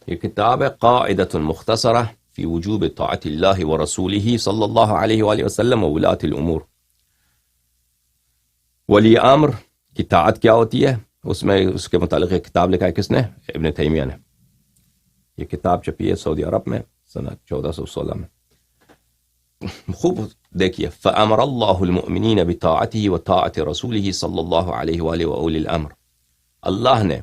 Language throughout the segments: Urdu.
یہ کتاب ہے قاعدۃ مختصرہ فی وجوب طاعت اللہ ورسولہ صلی اللہ علیہ وآلہ وسلم وولاۃ الامور. ولی امر کی طاعت کیا ہوتی ہے، اس میں اس کے متعلق ایک کتاب لکھا ہے. کس نے؟ ابن تیمیہ نے. یہ کتاب چھپی ہے سعودی عرب میں سنہ 1416 میں. خوب دیکھیے، فَأَمَرَ اللَّهُ الْمُؤْمِنِينَ بِطَاعَتِهِ وَطَاعَةِ رَسُولِهِ صلی اللہ علیہ وآلہ وَأُولِي الْأَمْرِ. اللہ نے،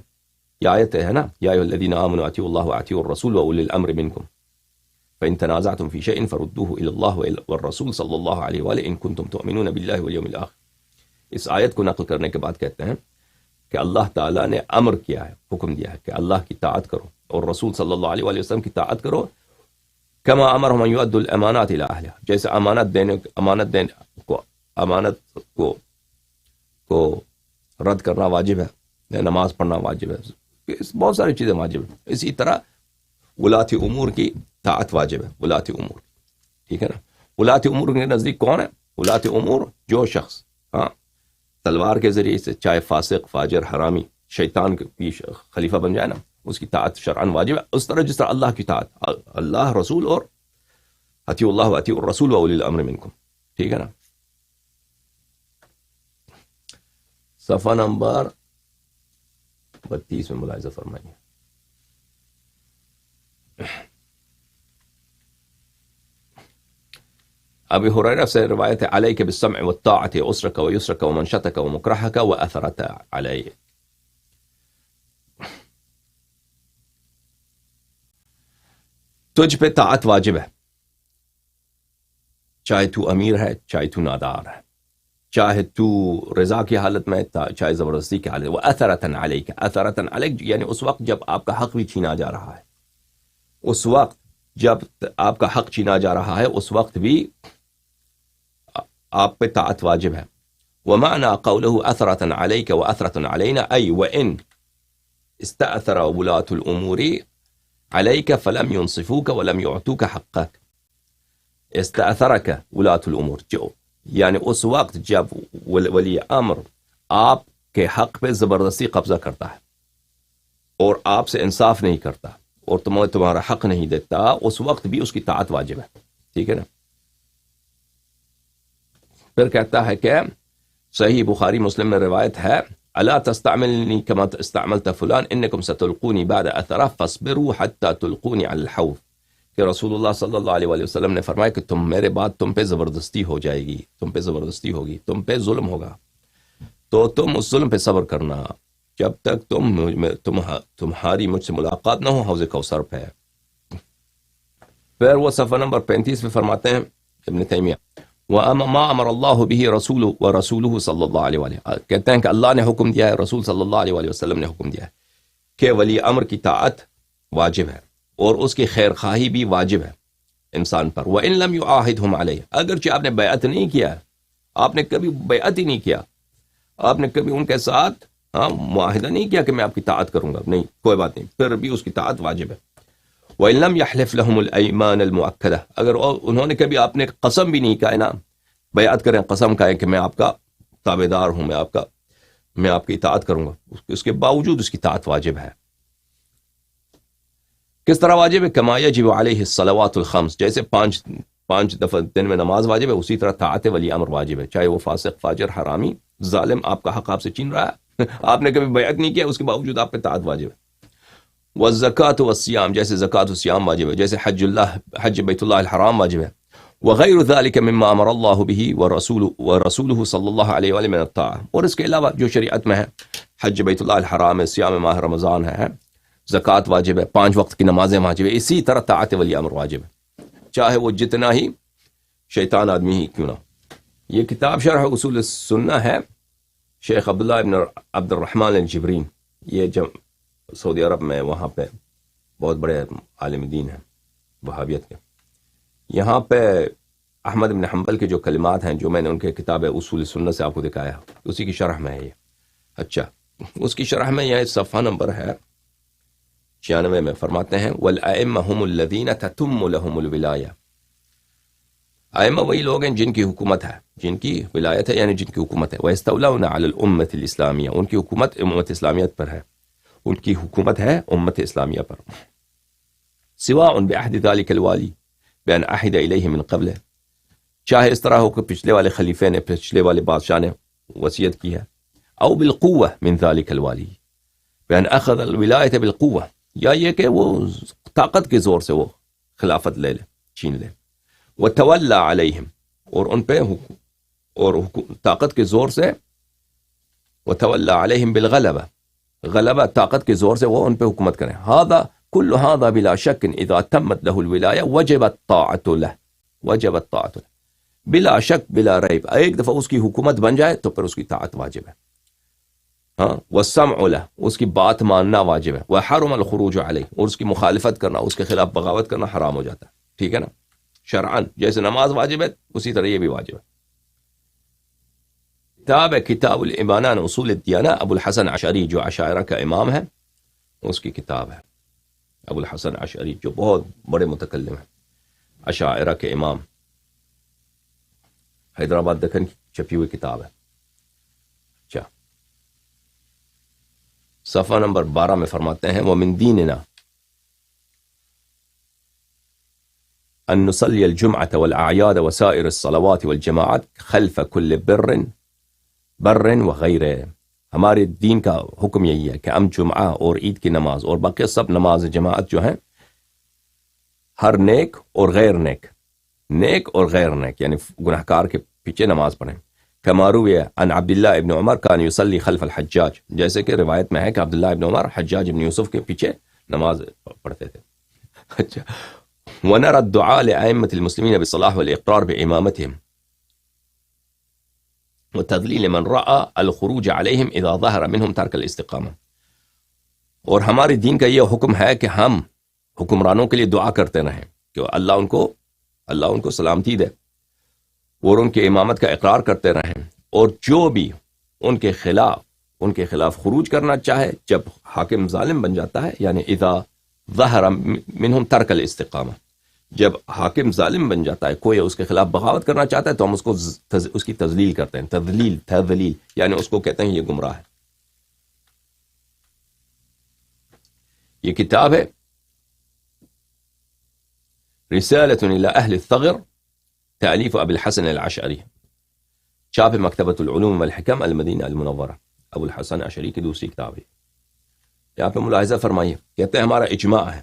یہ آیت ہے نا، یا ایھا الذین آمنوا اطیعوا اللہ واطیعوا الرسول وأولی الأمر منکم فإن تنازعتم في شيء فردوه إلى الله والرسول صلی اللہ علیہ وآلہ إن كنتم تؤمنون بالله واليوم الآخر. اس آیت کو نقل کرنے کے بعد کہتے ہیں کہ اللہ تعالیٰ نے امر کیا ہے، حکم دیا ہے کہ اللہ کی طاعت کرو اور رسول صلی اللہ علیہ وآلہ وسلم کی طاعت کرو. کما امرهم ان يؤدوا الامانات الى اهلها، جیسے امانت کو رد کرنا واجب ہے، نماز پڑھنا واجب ہے، بہت ساری چیزیں واجب ہیں. اسی طرح ولاۃ امور کی طاعت واجب ہے. ولاۃ امور، ٹھیک ہے نا. ولاۃ امور کے نزدیک کون ہے؟ ولاۃ امور جو شخص تلوار کے ذریعے سے، چاہے فاسق، فاجر، حرامی، شیطان کی خلیفہ بن جائے نا، اس کی طاعت شرعاً واجب ہے. اس طرح جس طرح اللہ کی طاعت، اللہ رسول اور اطیعوا اللہ واطیعوا الرسول واولی الامر منکم، ٹھیک ہے نا. صفحہ نمبر 32 میں ملاحظہ فرمائیے. ابی ہریرہ سے روایت ہے، علیک بالسمع والطاعۃ عسرک ویسرک ومنشطک ومکرہک واثرت علیک. تجھ پہ طاعت واجب ہے، چاہے تو امیر ہے، چاہے تو نادار ہے، چاہے تو رضا کی حالت میں، چاہے زبردستی کی حالت. وَأَثَرَةً عَلَيْكَ، اثرتاً علیک یعنی اس وقت جب آپ کا حق بھی چھینا جا رہا ہے، اس وقت جب آپ کا حق چھینا جا رہا ہے، اس وقت بھی آپ پہ طاعت واجب ہے. وَمَعْنَى قَوْلُهُ أَثَرَةً عَلَيْكَ وَأَثَرَةً عَلَيْنَا أي وَإِنْ اسْتَأْثَرَ وُلَاةُ الْأُمُورِ عَلَيْكَ فَلَمْ يُنصِفُوكَ وَلَمْ يُعْطُوكَ حَقَّكَ. استأثرك ولاۃ الامور، جو یعنی اس وقت جب ولی امر آپ کے حق پہ زبردستی قبضہ کرتا ہے اور آپ سے انصاف نہیں کرتا اور تمہارا حق نہیں دیتا، اس وقت بھی اس کی طاعت واجب ہے، ٹھیک ہے نا. پھر کہتا ہے کہ صحیح بخاری مسلم میں روایت ہے، الا تستعملنی کما استعملت فلان انکم ستلقونی بعد اثرہ فاصبروا حتی تلقونی علی الحوض. کہ رسول اللہ صلی اللہ علیہ وآلہ وسلم نے فرمایا کہ تم میرے بعد تم پہ زبردستی ہو جائے گی، تم پہ زبردستی ہوگی، تم پہ ظلم ہوگا، تو تم اس ظلم پہ صبر کرنا جب تک تمہاری مجھ سے ملاقات نہ ہو حوض کوثر پہ. پھر وہ صفحہ نمبر 35 میں فرماتے ہیں ابن تیمیہ، وَمَا أَمَرَ اللَّهُ بِهِ رَسُولُهُ وَرَسُولُهُ صلی اللہ علیہ وآلہ، کہتے ہیں کہ اللہ نے حکم دیا ہے، رسول صلی اللہ علیہ وآلہ وسلم نے حکم دیا ہے کہ ولی امر کی طاعت واجب ہے اور اس کی خیر خواہی بھی واجب ہے انسان پر. وَإِن لَمْ يُعَاهِدْهُمْ عَلَيْهِ، اگرچہ آپ نے بیعت نہیں کیا، آپ نے کبھی بیعت ہی نہیں کیا، آپ نے کبھی ان کے ساتھ معاہدہ نہیں کیا کہ میں آپ کی طاعت کروں گا، نہیں، کوئی بات نہیں، پھر بھی اس کی طاعت واجب ہے. وَإِن لَمْ يَحْلِفْ لَهُمُ الْأَيْمَانَ الْمُؤَكَّدَةَ، اگر انہوں نے کبھی آپ نے قسم بھی نہیں کہا نا، بیعت کریں، قسم کہیں کہ میں آپ کا تابعدار ہوں، میں آپ کی اطاعت کروں گا، اس کے باوجود اس کی طاعت واجب ہے. کس طرح واجب ہے؟ کما یجب علیہ الصلوات الخمس، جیسے پانچ دفعہ دن میں نماز واجب ہے، اسی طرح طاعت ولی امر واجب ہے، چاہے وہ فاسق، فاجر، حرامی، ظالم، آپ کا حق آپ سے چھین رہا ہے، آپ نے کبھی بیعت نہیں کیا، اس کے باوجود آپ پہ طاعت واجب ہے. والزکوۃ والصیام، جیسے زکوٰۃ و صیام واجب ہے، جیسے حج بیت اللہ الحرام واجب ہے. وغیر ذلك مما امر اللہ به ورسولہ صلی اللہ علیہ وآلہ من الطاعہ، اور اس کے علاوہ جو شریعت میں ہے، حج بیت اللہ الحرام ہے، صیام ماہ رمضان ہے، زکوٰۃ واجب ہے، 5 وقت کی نمازیں واجب ہے، اسی طرح طاعت ولی امر واجب ہے، چاہے وہ جتنا ہی شیطان آدمی ہی کیوں نہ. یہ کتاب شرح اصول السنہ ہے، شیخ عبداللہ ابن عبد الرحمن الجبرین، یہ جب سعودی عرب میں وہاں پہ بہت بڑے عالم دین ہیں وہابیت کے. یہاں پہ احمد بن حنبل کے جو کلمات ہیں، جو میں نے ان کے کتاب اصول سنہ سے آپ کو دکھایا، اسی کی شرح میں ہے یہ. اچھا، اس کی شرح میں یہ صفحہ نمبر ہے 96 میں فرماتے ہیں، وَالْأَئِمَّةُ هُمُ الَّذِينَ تَتُمُّ لَهُمُ الْوِلَایَةُ، ائمہ وہی لوگ ہیں جن کی حکومت ہے، جن کی ولایت ہے، یعنی جن کی حکومت ہے. وَيَسْتَوْلَوْنَ عَلَى الْأُمَّةِ الْإِسْلَامِيَّةِ، ان کی حکومت امت اسلامیت پر ہے، ان کی حکومت ہے امت اسلامیہ پر. سواء بعهد ذلك الوالی بأن عهد إليه من قبله، چاہے اس طرح ہو کہ پچھلے والے خلیفے نے، پچھلے والے بادشاہ نے وصیت کی ہے، او بالقوة من ذلك الوالی بأن أخذ الولایة بالقوة، یا یہ کہ وہ طاقت کے زور سے وہ خلافت لے لے، چھین لے، وتولى عليهم، اور ان پہ اور طاقت کے زور سے، وتولى عليهم بالغلبة، غلبہ طاقت کے زور سے وہ ان پہ حکومت کریں. هذا كل هذا بلا شك اذا تمت له الولايه وجبت طاعته له، وجبت طاعته له بلا شک بلا ریب. ایک دفعہ اس کی حکومت بن جائے تو پھر اس کی طاعت واجب ہے، ہاں، والسمع له، اس کی بات ماننا واجب ہے، وحرم الخروج علیہ، اور اس کی مخالفت کرنا، اس کے خلاف بغاوت کرنا حرام ہو جاتا ہے. ٹھیک ہے نا؟ شرعاً جیسے نماز واجب ہے اسی طرح یہ بھی واجب ہے. کتاب الایمان عن اصول الدیانہ، ابو الحسن اشعری جو عشائرہ کا امام ہے اس کی کتاب ہے. ابو الحسن اشعری جو بہت بڑے متکلم ہیں، اشاعرہ کے امام، حیدرآباد دکن کی چھپی ہوئی کتاب ہے. اچھا، صفحہ نمبر 12 میں فرماتے ہیں وَمِن دِينِنَا أن نصلي الجمعة والأعياد وسائر الصلوات والجماعات خلف كل بر وغیرہ. ہمارے دین کا حکم یہی ہے کہ ہم جمعہ اور عید کی نماز اور باقی سب نماز جماعت جو ہیں ہر نیک اور غیر نیک، نیک اور غیر نیک یعنی گناہکار کے پیچھے نماز پڑھیں. كما روي عن عبد الله ابن عمر كان يصلي خلف الحجاج، جیسے کہ روایت میں ہے کہ عبداللہ ابن عمر حجاج ابن یوسف کے پیچھے نماز پڑھتے تھے. اچھا، ونرى الدعاء لأئمة المسلمين بالصلاح والإقرار بإمامتهم وتذليل من رأى الخروج عليهم إذا ظهر منهم ترك الاستقامة. اور ہمارے دین کا یہ حکم ہے کہ ہم حکمرانوں کے لیے دعا کرتے رہیں کہ اللہ ان کو سلامتی دے، اور ان کے امامت کا اقرار کرتے رہیں، اور جو بھی ان کے خلاف خروج کرنا چاہے جب حاکم ظالم بن جاتا ہے، یعنی اذا ظہر منہم ترک الاستقامہ، جب حاکم ظالم بن جاتا ہے، کوئی اس کے خلاف بغاوت کرنا چاہتا ہے تو ہم اس کی تذلیل کرتے ہیں. تذلیل یعنی اس کو کہتے ہیں یہ گمراہ ہے. یہ کتاب ہے رسالۃ الی اہل الثغر، تالیف ابو الحسن الاشعری، چاپ مکتبۃ العلوم والحکم المدینہ المنورہ. ابو الحسن اشعری کی دوسری کتاب ہے. یہاں پہ ملاحظہ فرمائیے، کہتے ہیں ہمارا اجماع ہے،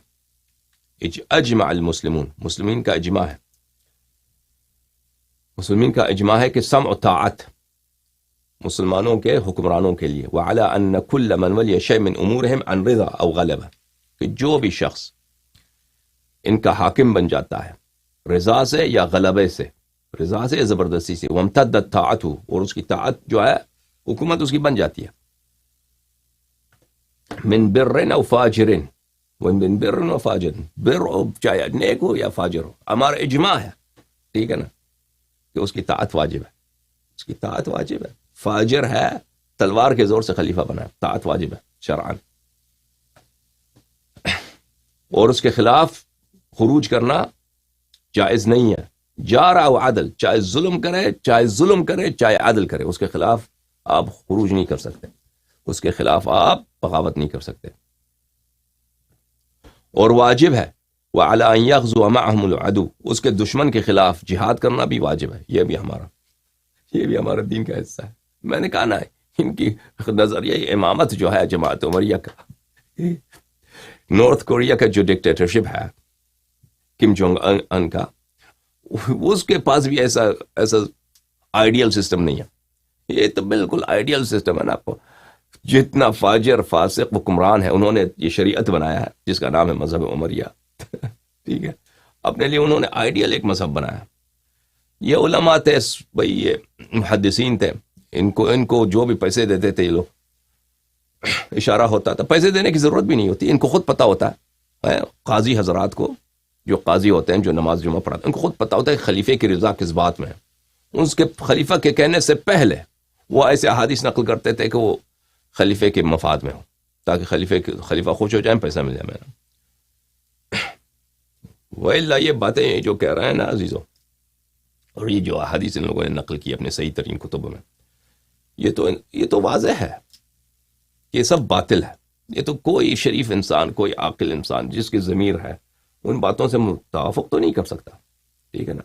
اجمع المسلمون، مسلمین کا اجماع ہے، مسلمین کا اجماع ہے کہ سمع و طاعت مسلمانوں کے حکمرانوں کے لیے، وعلی ان کل من ولی شیء من امورہم عن رضا او غلبہ، کہ جو بھی شخص ان کا حاکم بن جاتا ہے رضا سے یا غلبے سے، رضا سے یا زبردستی سے، وامتدت طاعتہ، اور اس کی طاعت جو ہے حکومت اس کی بن جاتی ہے، من بر او فاجر، من بر و فاجر، بر چاہے نیک ہو یا فاجر ہو، ہمارا اجماع ہے، ٹھیک ہے نا، کہ اس کی طاعت واجب ہے، اس کی طاعت واجب ہے. فاجر ہے، تلوار کے زور سے خلیفہ بنا ہے، طاعت واجب ہے شرعاً. اور اس کے خلاف خروج کرنا جائز نہیں ہے. جارا و عدل، چاہے ظلم کرے چاہے عدل کرے، اس کے خلاف آپ خروج نہیں کر سکتے، اس کے خلاف آپ بغاوت نہیں کر سکتے. اور واجب ہے وعلی ان یغزو معهم العدو، اس کے دشمن کے خلاف جہاد کرنا بھی واجب ہے. یہ بھی ہمارا دین کا حصہ ہے. میں نے کہا نا، ان کی نظریہ امامت جو ہے جماعت عمریہ کا، نارتھ کوریا کا جو ڈکٹیٹرشپ ہے کم جونگ ان کا، اس کے پاس بھی ایسا آئیڈیل سسٹم نہیں ہے. یہ تو بالکل آئیڈیل سسٹم ہے نا. آپ کو جتنا فاجر فاسق حکمران ہے، انہوں نے یہ شریعت بنایا ہے جس کا نام ہے مذہب عمریہ. ٹھیک ہے، اپنے لیے انہوں نے آئیڈیل ایک مذہب بنایا. یہ علماء تھے بھائی، یہ محدثین تھے، ان کو جو بھی پیسے دیتے تھے یہ لوگ، اشارہ ہوتا تھا، پیسے دینے کی ضرورت بھی نہیں ہوتی، ان کو خود پتہ ہوتا ہے. قاضی حضرات کو، جو قاضی ہوتے ہیں جو نماز جمعہ پڑھاتے ہیں، ان کو خود پتہ ہوتا ہے کہ خلیفے کی رضا کس بات میں ہے. اس کے خلیفہ کے کہنے سے پہلے وہ ایسے احادیث نقل کرتے تھے کہ وہ خلیفے کے مفاد میں ہو، تاکہ خلیفہ خوش ہو جائیں، پیسہ مل جائے میرا. وَإِلَّا یہ باتیں جو کہہ رہے ہیں نا عزیزو، اور یہ جو احادیث ان لوگوں نے نقل کی اپنے صحیح ترین کتبوں میں، یہ تو واضح ہے، یہ سب باطل ہے. یہ تو کوئی شریف انسان، کوئی عاقل انسان جس کی ضمیر ہے، ان باتوں سے توافق تو نہیں کر سکتا، ٹھیک ہے نا.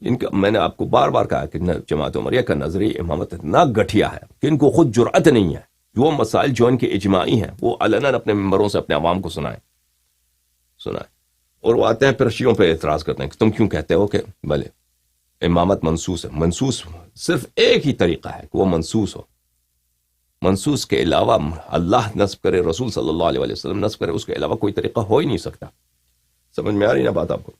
ان کا میں نے آپ کو بار بار کہا کہ جماعت عمریہ کا نظریہ امامت اتنا گٹھیا ہے کہ ان کو خود جرأت نہیں ہے وہ مسائل جو ان کے اجماعی ہیں وہ علناً اپنے ممبروں سے اپنے عوام کو سنائیں. اور وہ آتے ہیں پھر شیعوں پہ اعتراض کرتے ہیں کہ تم کیوں کہتے ہو کہ بھلے امامت منسوس ہے. منسوس صرف ایک ہی طریقہ ہے کہ وہ منسوس ہو. منسوس کے علاوہ اللہ نصب کرے، رسول صلی اللہ علیہ وسلم نصب کرے، اس کے علاوہ کوئی طریقہ ہو ہی نہیں سکتا. سمجھ میں آ رہی نا بات آپ کو؟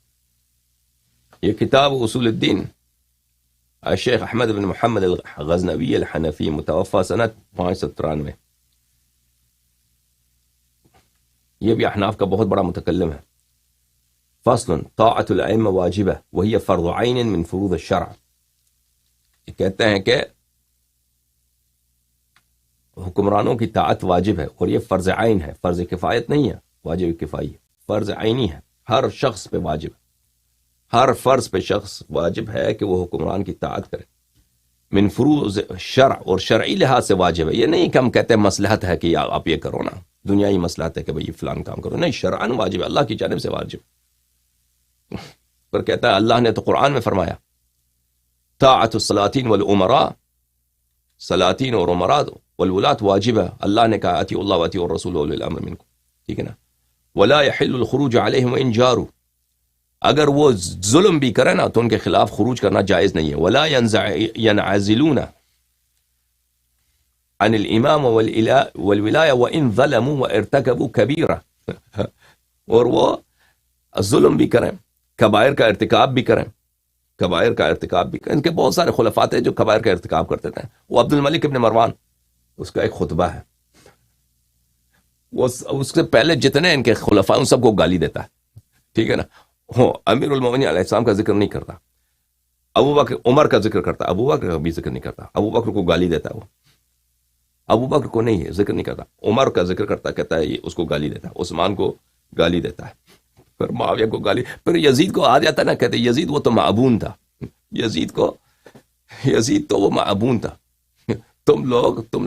یہ کتاب اصول الدین الشیخ احمد بن محمد الغزنوی الحنفی متوفى سنت 593. یہ بھی احناف کا بہت بڑا متکلم ہے. فصل طاعت الائمہ واجبہ وہی فرض عین من فروض الشرع. یہ کہتے ہیں کہ حکمرانوں کی طاعت واجب ہے اور یہ فرض عین ہے، فرض کفایت نہیں ہے، واجب کفائی ہے، فرض عینی ہے، ہر شخص پہ واجب ہے. ہر فرض پہ شخص واجب ہے کہ وہ حکمران کی طاعت کرے. من فروض شرع، اور شرعی لحاظ سے واجب ہے. یہ نہیں کہ ہم کہتے ہیں مصلحت ہے کہ آپ یہ کرو نا، دنیائی مصلحت ہے کہ بھئی فلان کام کرو، نہیں، شرعاً واجب ہے، اللہ کی جانب سے واجب. پر کہتا ہے اللہ نے تو قرآن میں فرمایا طاعت السلاطین والعمراء، سلاطین اور عمراء والولاة واجب ہے. اللہ نے کہا اطیعوا اللہ واطیعوا الرسول واولی الامر منکم، ٹھیک ہے نا. ولا يحل الخروج علیہم وان جاروا، اگر وہ ظلم بھی کرے نا تو ان کے خلاف خروج کرنا جائز نہیں ہے. ولا ينعزلون عن الامام والولایہ وان ظلموا وارتکبوا کبیرہ، اور وہ ظلم بھی کریں، کبائر کا ارتکاب بھی کریں، کبائر کا ارتکاب بھی کریں. ان کے بہت سارے خلفات ہیں جو کبائر کا ارتکاب کرتے تھے. وہ عبد الملک ابن مروان، اس کا ایک خطبہ ہے، وہ اس سے پہلے جتنے ان کے خلفاء ان سب کو گالی دیتا ہے، ٹھیک ہے نا. امیر المومنین علیہ السلام کا ذکر نہیں کرتا، ابو بکر عمر کا ذکر کرتا، ابو بکر کا بھی ذکر نہیں کرتا. ابو بکر کو گالی دیتا ہے، وہ ابو بکر کو نہیں ذکر نہیں کرتا، عمر کا ذکر کرتا، کہتا ہے یہ اس کو گالی دیتا ہے، عثمان کو گالی دیتا ہے، پھر معاویہ کو گالی، پھر یزید کو آ جاتا نا، کہتے یزید وہ تو معبون تھا، یزید تو وہ معبون تھا، تم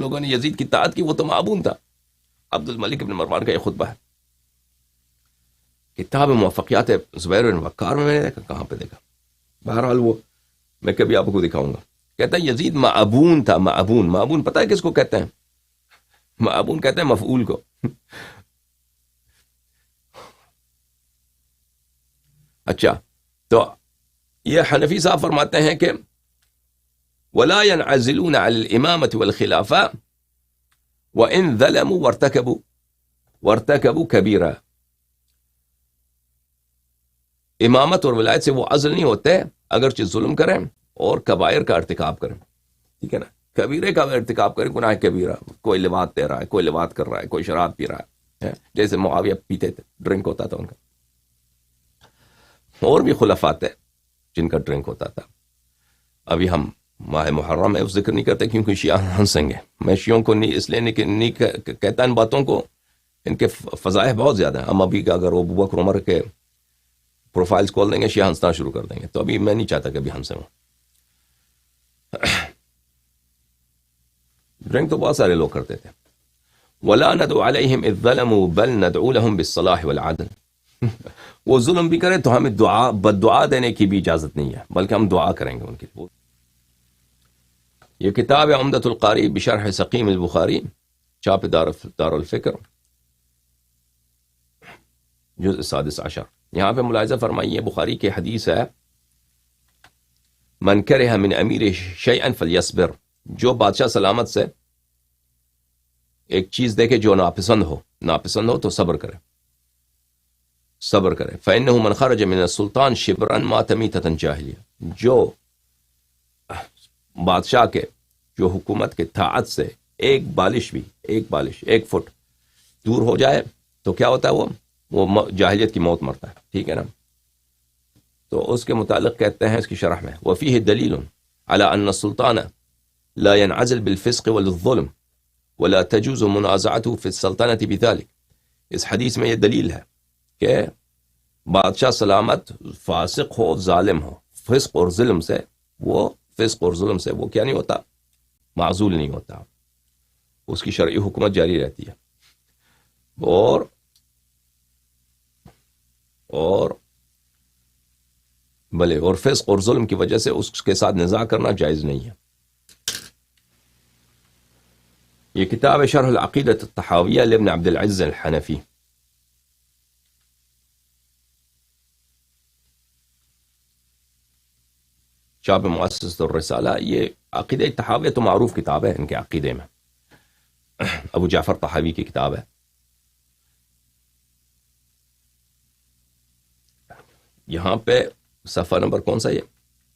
لوگوں نے یزید کی طاعت کی، وہ تو معبون تھا. عبد الملک ابن مروان کا یہ خطبہ ہے. کتاب موفقیات زبیر بن وقار میں نے دیکھا، کہاں پہ دیکھا، بہرحال وہ میں کبھی آپ کو دکھاؤں گا. کہتا ہے یزید معبون تھا. معبون پتہ ہے کس کو کہتے ہیں؟ معبون کہتے ہیں مفعول کو. اچھا، تو یہ حنفی صاحب فرماتے ہیں کہ ولا ينعزلون عن الامامة والخلافة وان ظلموا وارتكبوا كبيرة. امامت اور ولایت سے وہ عزل نہیں ہوتے اگرچہ ظلم کریں اور کبائر کا ارتکاب کریں، ٹھیک ہے نا. کبیرے کا ارتکاب کریں، گناہ کبیرہ، کوئی لواط دے رہا ہے، کوئی لواط کر رہا ہے، کوئی شراب پی رہا ہے، جیسے معاویہ پیتے تھے، ڈرنک ہوتا تھا ان کا، اور بھی خلفات ہیں جن کا ڈرنک ہوتا تھا. ابھی ہم ماہ محرم میں ذکر نہیں کرتے کیونکہ شیعہ ہنسیں گے. میں شیعوں کو نہیں اس لیے نہیں کہتا ان باتوں کو، ان کے فضائح بہت زیادہ ہیں. ہم ابھی اگر ابو بکر عمر کے پروفائلز کھول دیں گے، شیعہ ہنسنا شروع کر دیں گے، تو ابھی میں نہیں چاہتا کہ ابھی ہنسیں. ڈرنک تو بہت سارے لوگ کرتے تھے. ولا ندعو علیہم اذ ظلموا بل ندعو لهم بالصلاح والعدل. وہ ظلم بھی کرے تو ہمیں بد دعا دینے کی بھی اجازت نہیں ہے، بلکہ ہم دعا کریں گے ان کے لیے. یہ کتاب ہے عمدۃ القاری بشرح سقیم البخاری، چاپ دار الفکر، جزء 16. یہاں پہ ملاحظہ فرمائیے، بخاری کی حدیث ہے من کرہ من امیر شیئا فلیصبر. جو بادشاہ سلامت سے ایک چیز دیکھے جو ناپسند ہو تو صبر کرے. فإنه من خرج من السلطان شبرا مات میتة جاہلیہ. جو بادشاہ کے، جو حکومت کے طاعت سے ایک فٹ دور ہو جائے تو کیا ہوتا ہے؟ وہ جاہلیت کی موت مرتا ہے، ٹھیک ہے نا. تو اس کے متعلق کہتے ہیں اس کی شرح میں وفیہ دلیل علی ان السلطان لا ينعزل بالفسق والظلم ولا تجوز منازعته في السلطنة بذلك. اس حدیث میں یہ دلیل ہے کہ بادشاہ سلامت فاسق ہو، ظالم ہو، فسق اور ظلم سے وہ کیا نہیں ہوتا؟ معزول نہیں ہوتا، اس کی شرعی حکومت جاری رہتی ہے. بلے، اور فسق اور ظلم کی وجہ سے اس کے ساتھ نزاع کرنا جائز نہیں ہے۔ یہ کتاب شرح العقیدۃ الطحاویہ لابن عبد العزیز الحنفی۔ چاپ مؤسسۃ الرسالہ۔ یہ عقیدہ طحاویہ تو معروف کتاب ہے ان کے عقیدے میں، ابو جعفر طحاوی کی کتاب ہے۔ یہاں پہ صفحہ نمبر کون سا؟ یہ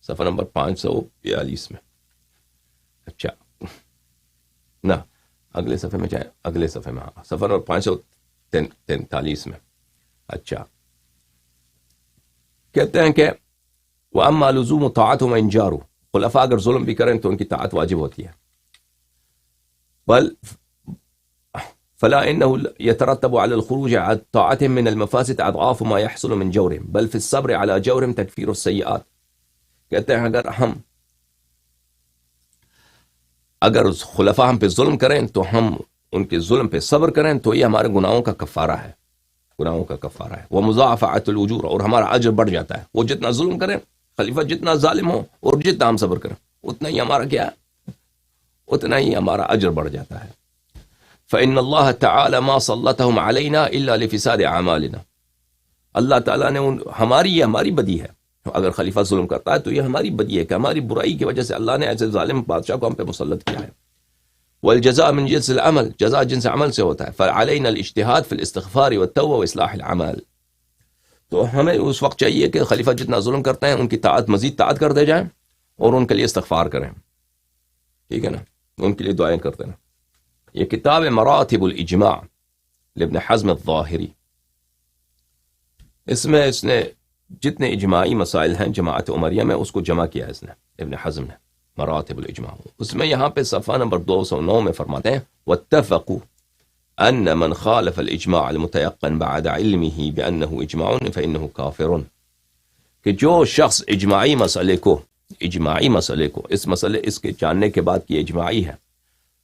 صفحہ نمبر 542 میں۔ اچھا نہ اگلے صفحے میں، چاہے اگلے صفحے میں، ہاں صفحہ نمبر 543 میں۔ اچھا کہتے ہیں کہ وَأَمَّا لُزُومُ طَاعَتُهُمْ وَإِنْ جَارُوا، خلفاء اگر ظلم بھی کریں تو ان کی طاعت واجب ہوتی ہے۔ بل فلا انه يترتب على الخروج عن طاعتهم من المفاسد اضعاف ما يحصل من جورهم بل في الصبر على جورهم تكفير السيئات۔ کہتے ہیں اگر خلفاء ہم پہ ظلم کریں تو ہم ان کے ظلم پہ صبر کریں تو یہ ہمارے گناہوں کا کفارہ ہے، گناہوں کا کفارہ ہے۔ ومضاعفۃ الاجور، اور ہمارا اجر بڑھ جاتا ہے۔ وہ جتنا ظلم کریں، خلیفہ جتنا ظالم ہو اور جتنا ہم صبر کریں، اتنا ہی ہمارا کیا ہے، اتنا ہی ہمارا اجر بڑھ جاتا ہے۔ فإن اللہ تعالی ما سلطهم علینا الا لفساد اعمالنا، اللہ تعالیٰ نے ہماری بدی ہے، اگر خلیفہ ظلم کرتا ہے تو یہ ہماری بدی ہے کہ ہماری برائی کی وجہ سے اللہ نے ایسے ظالم بادشاہ کو ہم پہ مسلط کیا ہے۔ والجزاء من جنس العمل، جزاء جنس عمل سے ہوتا ہے۔ فعلينا الاجتهاد في الاستغفار والتوبة واصلاح الاعمال، تو ہمیں اس وقت چاہیے کہ خلیفہ جتنا ظلم کرتے ہیں ان کی طاعت، مزید طاعت کرتے جائیں اور ان کے لیے استغفار کریں، ٹھیک ہے نا، ان کے لیے دعائیں کرتے ہیں۔ یہ کتاب مراتب الاجماع لابن حزم الظاہری، اس نے جتنے اجماعی مسائل ہیں جماعت عمریہ میں اس کو جمع کیا ہے اس نے، ابن حزم نے، مراتب الاجماع۔ اس میں یہاں پہ صفحہ نمبر 209 میں فرماتے ہیں واتفقوا ان من خالف الاجماع المتيقن بعد علمه بانه اجماع فانه كافر، کہ جو شخص اجماعی مسئلے کو اس کے جاننے کے بعد کہ اجماعی ہے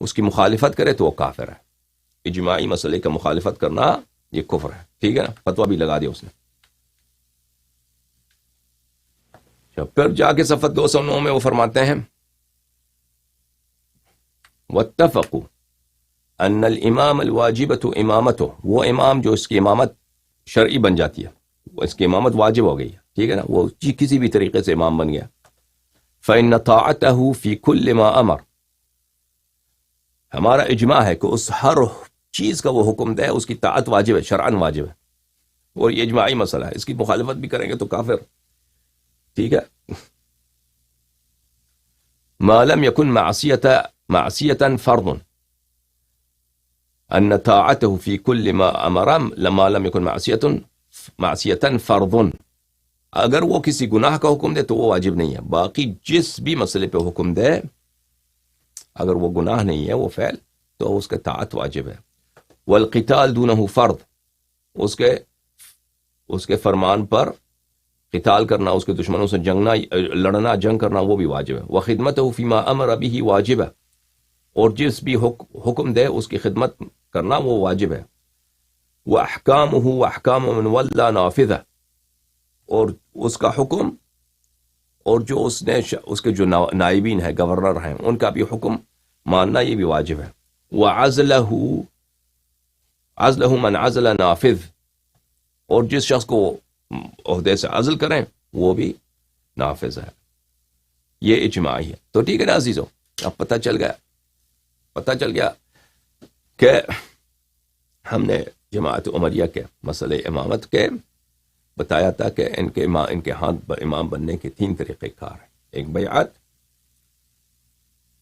اس کی مخالفت کرے تو وہ کافر ہے۔ اجماعی مسئلے کا مخالفت کرنا یہ کفر ہے، ٹھیک ہے نا، فتویٰ بھی لگا دیا اس نے۔ پھر جا کے صفحہ 209 میں وہ فرماتے ہیں واتفقوا ان الامام الواجبۃ امامتہ، وہ امام جو اس کی امامت شرعی بن جاتی ہے، وہ اس کی امامت واجب ہو گئی ہے، ٹھیک ہے نا، وہ کسی بھی طریقے سے امام بن گیا۔ فإن طاعته في كل ما امر، ہمارا اجماع ہے کہ اس ہر چیز کا وہ حکم دے اس کی طاعت واجب ہے، شرعاً واجب ہے، اور یہ اجماعی مسئلہ ہے، اس کی مخالفت بھی کریں گے تو کافر، ٹھیک ہے۔ ما لم يكن معصیة فرض، ان طاعته في كل ما امر لما لم يكن معصیة فرض، اگر وہ کسی گناہ کا حکم دے تو وہ واجب نہیں ہے، باقی جس بھی مسئلے پہ حکم دے اگر وہ گناہ نہیں ہے وہ فعل تو اس کا طاعت واجب ہے۔ والقتال دونه فرض، اس کے فرمان پر قتال کرنا، اس کے دشمنوں سے لڑنا، جنگ کرنا وہ بھی واجب ہے۔ وخدمته فيما امر به واجب، اور جس بھی حکم دے اس کی خدمت کرنا وہ واجب ہے۔ واحکامه واحکام من ولى نافذہ، اور اس کا حکم اور جو اس کے جو نائبین ہیں، گورنر ہیں، ان کا بھی حکم ماننا یہ بھی واجب ہے۔ عزلہ من عزل نافذ، اور جس شخص کو عہدے سے عزل کریں وہ بھی نافذ ہے۔ یہ اجماعی ہے۔ تو ٹھیک ہے نا عزیزو، اب پتہ چل گیا کہ ہم نے جماعت عمریہ کے مسئلے امامت کے بتایا تھا کہ ان کے ہاتھ امام بننے کے 3 طریقے کار ہیں، ایک بیعت،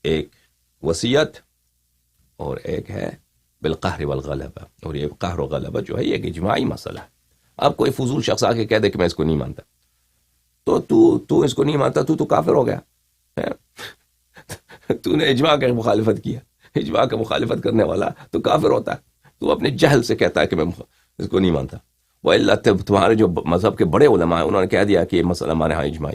ایک وصیت، اور ایک ہے بالقہر والغلبہ۔ اور یہ قہر و غلبہ جو ہے یہ ایک اجماعی مسئلہ ہے۔ اب کوئی فضول شخص آ کے کہہ دے کہ میں اس کو نہیں مانتا، تو تو اس کو نہیں مانتا، تو کافر ہو گیا، تو نے اجماع کی مخالفت کیا، اجماع کا مخالفت کرنے والا تو کافر ہوتا ہے، تو اپنے جہل سے کہتا ہے کہ میں اس کو نہیں مانتا۔ وَإِلَّا تمہارے جو مذہب کے بڑے علماء ہیں انہوں نے کہہ دیا کہ یہ مسئلہ ہمارے ہاں اجماعی